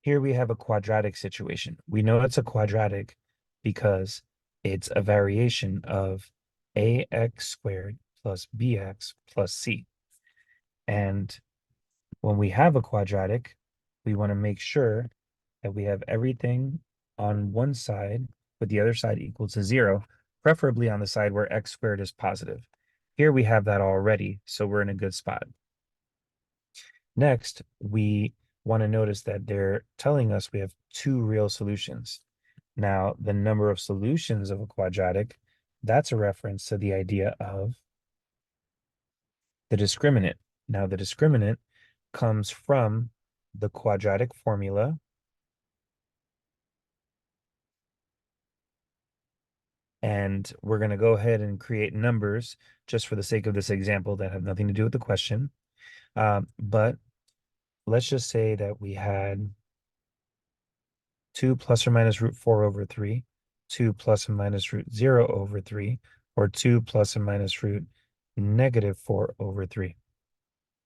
Here we have a quadratic situation. We know it's a quadratic because it's a variation of ax squared plus bx plus c. And when we have a quadratic, we want to make sure that we have everything on one side with the other side equal to 0, preferably on the side where x squared is positive. Here we have that already, so we're in a good spot. Next, we want to notice that they're telling us we have two real solutions. Now, the number of solutions of a quadratic, that's a reference to the idea of the discriminant. Now, the discriminant comes from the quadratic formula, and we're going to go ahead and create numbers just for the sake of this example that have nothing to do with the question. But let's just say that we had 2 plus or minus root 4 over 3, 2 plus or minus root 0 over 3, or 2 plus or minus root negative 4 over 3.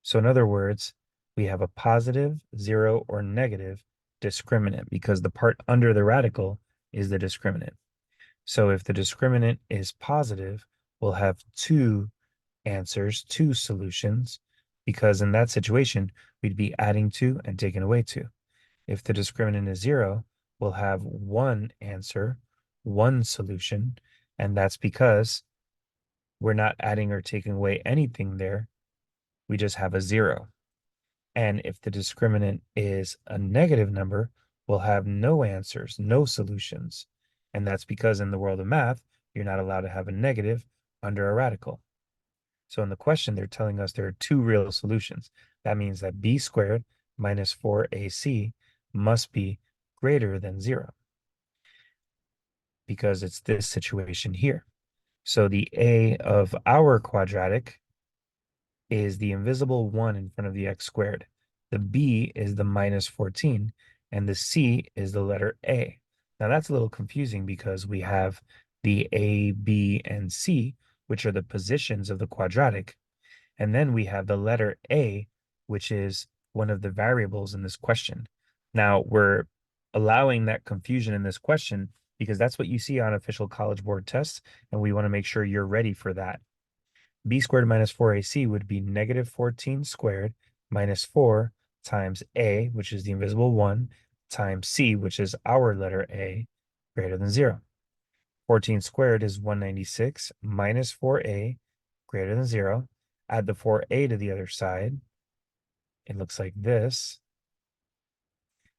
So in other words, we have a positive, 0, or negative discriminant because the part under the radical is the discriminant. So if the discriminant is positive, we'll have two answers, two solutions, because in that situation, we'd be adding 2 and taking away 2. If the discriminant is 0, we'll have one answer, one solution, and that's because we're not adding or taking away anything there. We just have a 0. And if the discriminant is a negative number, we'll have no answers, no solutions. And that's because in the world of math, you're not allowed to have a negative under a radical. So in the question, they're telling us there are two real solutions. That means that b squared minus 4ac must be greater than 0 because it's this situation here. So the a of our quadratic is the invisible 1 in front of the x squared. The b is the minus 14, and the c is the letter a. Now that's a little confusing because we have the a, b, and c, which are the positions of the quadratic. And then we have the letter a, which is one of the variables in this question. Now we're allowing that confusion in this question because that's what you see on official College Board tests, and we want to make sure you're ready for that. B squared minus 4ac would be negative 14 squared minus 4 times a, which is the invisible 1, times c, which is our letter a, greater than 0. 14 squared is 196 minus 4a greater than 0. Add the 4a to the other side. It looks like this.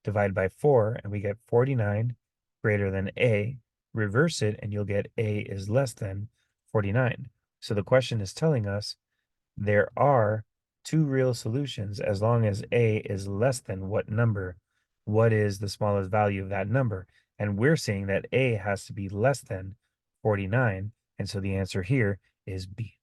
Divide by 4, and we get 49 greater than a. Reverse it, and you'll get a is less than 49. So the question is telling us there are two real solutions as long as a is less than what number? What is the smallest value of that number? And we're saying that a has to be less than 49, and so the answer here is B.